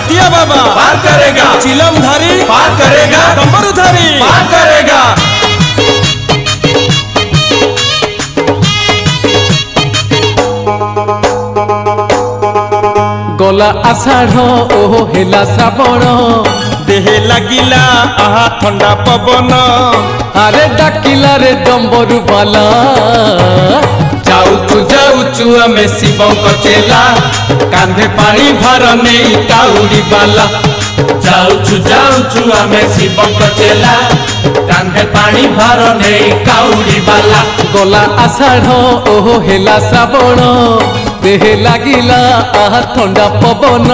चटिया बाबा पार करेगा, चिलम धारी पार करेगा, डमरू धारी पार करेगा। गला आषाढ़ ओहो हेला श्रावण देहे लागिला आहा ठंडा पवन अरे डाकिला रे डम्बरू बाला जाऊचु आमे शिवंक चेला कांधे पानी भार नहीं काउड़ी बाला। जाऊचु आमे शिवंक चेला कांधे पानी भार नहीं काउड़ी बाला। गला आषाढ़ ओहो हेला श्रावण देहे लागिला आहा ठंडा पवन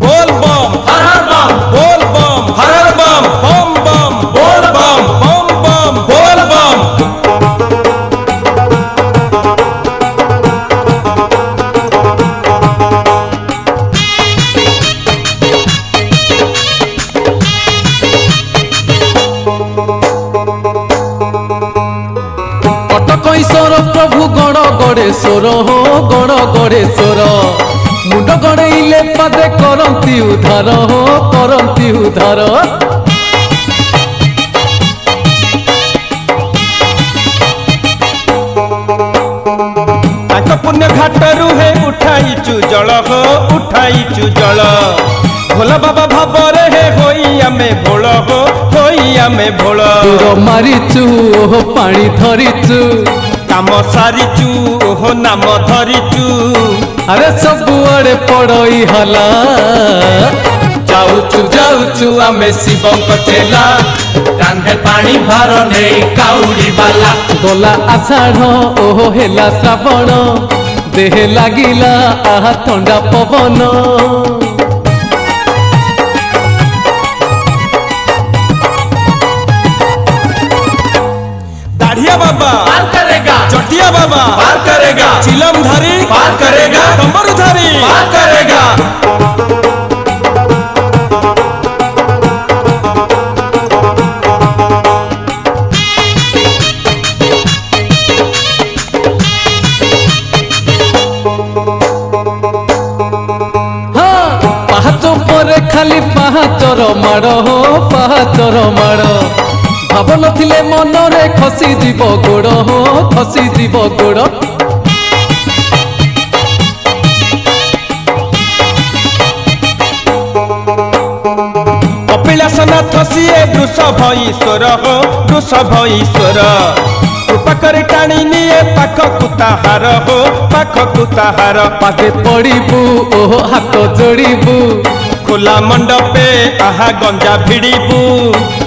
बोल बम हर हर बम, बोल बम हर हर बम, बम बम बोल बम, बम बम बोल बम। कटकईश्वर प्रभु गण गणेश्वर हो गण गणेश्वर मुंड गणेइले पदे करंती उद्धार हो करंती उद्धार ताक पुण्य घाटरू हे उठाइचु जल हो उठाइचु जल भोला बाबा भाବରେ हे होई आमे भोल हो होई आमे भोल दूर मारिचु ओहो पानी धरिचु काम सारिचु ओहो नाम धरिचु अरे सबुआड़े पड़ई हला जाऊचु आमे शिवंक चेला कांधे पानी भार नहीं काउड़ी बाला। गला आषाढ़ ओहो हेला श्रावण देहे लागिला आहा ठंडा पवन दाढ़िया बाबा पार करेगा, चटिया बाबा पार करेगा, चिलम धारी पार करेगा, डमरू धारी पार करेगा। पाहाच परे खाली पाहाचर माड़ हो पाहाचर माड़ भाव नथिले मनरे खसी जीव गोड़ हो खसी जीव गोड़ कपिलासनाथ सिए वृषभ ईश्वर हो वृषभ ईश्वर कृपा कर टाणी निये पाख कुताहार हो पाख कुताहार पागे पड़बू ओहो हाथ जोड़बू खोला मंडपे आहा गंजा भिड़बू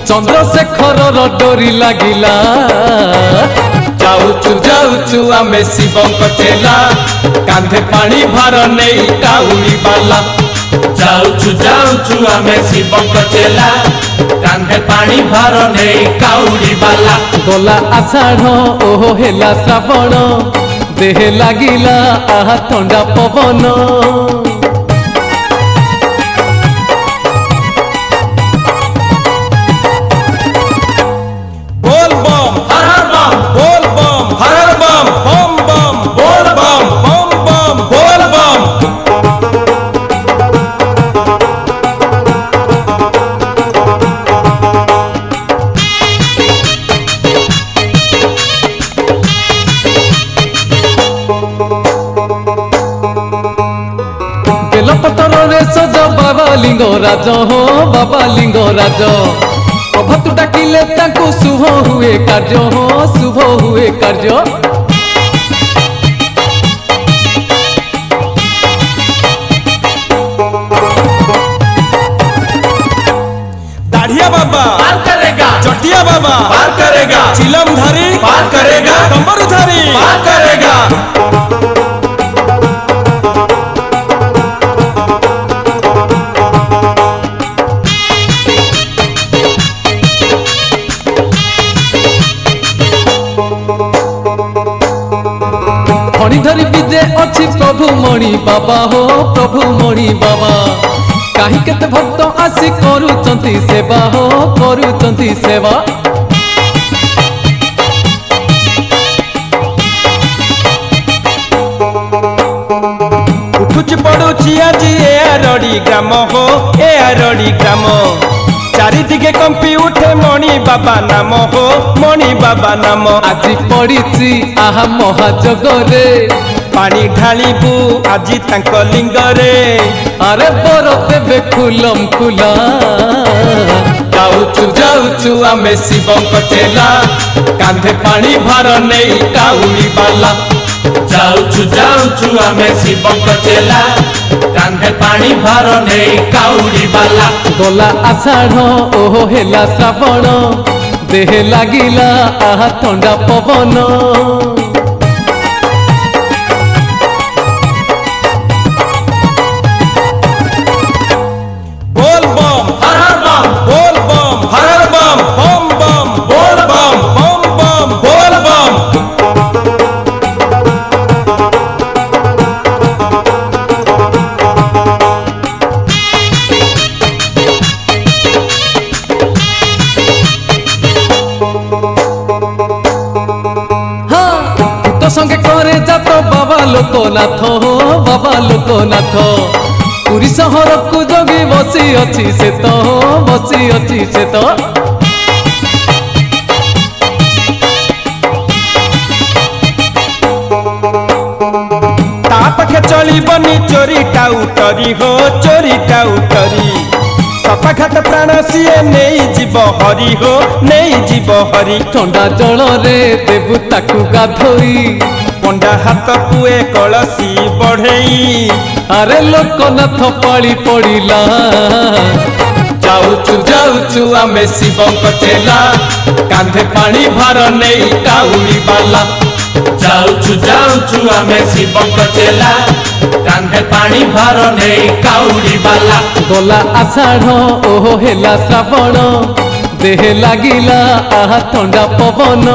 चंद्रशेखर डोरी लागिला जाऊचु आमे शिवंक चेला कांधे पानी भार नहीं काउड़ी बाला। जाऊचु आमे शिवंक चेला कांधे पानी भार नहीं काउड़ी बाला। गला आषाढ़ ओहो हेला श्रावण देहे लागिला आहा ठंडा पवन बोल बम हर हर बम, बोल बम हर हर बम, बम बम बोल बम, बम बम बोल बम। बेलपतर रे सज बाबा लिंगराज हो बाबा लिंगराज प्रभु डाकिले तांको शुभ हुए कार्य हो शुभ हुए कार्य दाढ़िया बाबा पार करेगा, चटिया बाबा पार करेगा, चिलम धारी पार करेगा, डमरू धारी पार करेगा। फणी धरी विदे अच्छी प्रभु मणि बाबा हो प्रभु मणि बाबा कहीं केते भक्त आसी करूचंती सेवा हो करूचंती सेवा ଉଠୁଛି ପଡୁଛି ଆଜି ଏ ଆରଡ଼ି ଗ୍ରାମ ହୋ ଏ ଆରଡ଼ି ଗ୍ରାମ ଚାରିଦିକେ କମ୍ପି ଉଠେ ମଣି ବାବା ନାମ ହୋ ମଣି ବାବା ନାମ ଆଜି ପଡ଼ିଛି ଆହା ମହାଯୋଗରେ ପାଣି ଢାଳିବୁ ଆଜି ତାଙ୍କ ଲିଙ୍ଗରେ ଆରେ ବର ଦେବେ ଖୁଲମ ଖୁଲା ଯାଉଛୁ ଯାଉଛୁ ଆମେ ଶିବଙ୍କ ଚେଲା କାନ୍ଧେ ପାଣି ଭାର ନେଇ କାଉଡ଼ି ବାଲା ଯାଉଛୁ ଯାଉଛୁ ଆମେ ଶିବଙ୍କ ଚେଲା କାନ୍ଧେ ପାଣି ଭାର ନେଇ କାଉଡ଼ି ବାଲା ଗଲା ଆଷାଢ଼ ଓହୋ ହେଲା ଶ୍ରାବଣ ଦେହେ ଲାଗିଲା ଆହା ଥଣ୍ଡା ପବନ बोल बम हर हर बम बोल बम हर हर बम बम बम बोल बम बम बम बोल बम ভূত সঙ্গে করে যাত বাবা লোকনাথ বাবা লোকনাথ পুরী সহরকু জগি বসি অছি সে তো বসি অছি সে তো ता पाखे चलिबनी चोरी टाउटरी हो चोरी टाउटरी सपाघात प्राण सिए नहीं जीव हरि हो नहीं जीव हरि ଥଣ୍ଡା ଜଳରେ ଦେବୁ ତାକୁ ଗାଧୋଇ पंडा हाथ कुए कलसी बढ़ई ଆରେ ଲୋକନାଥ ପାଳି ପଡ଼ିଲା ଯାଉଛୁ ଯାଉଛୁ ଆମେ ଶିବଙ୍କ ଚେଲା କାନ୍ଧେ ପାଣି ଭାର ନେଇ କାଉଡ଼ି ବାଲା ଯାଉଛୁ ଯାଉଛୁ ଆମେ ଶିବଙ୍କ ଚେଲା କାନ୍ଧେ ପାଣି ଭାର ନେଇ କାଉଡ଼ି ବାଲା ଗଲା ଆଷାଢ଼ ଓହୋ ହେଲା ଶ୍ରାବଣ ଦେହେ ଲାଗିଲା ଆହା ଥଣ୍ଡା ପବନ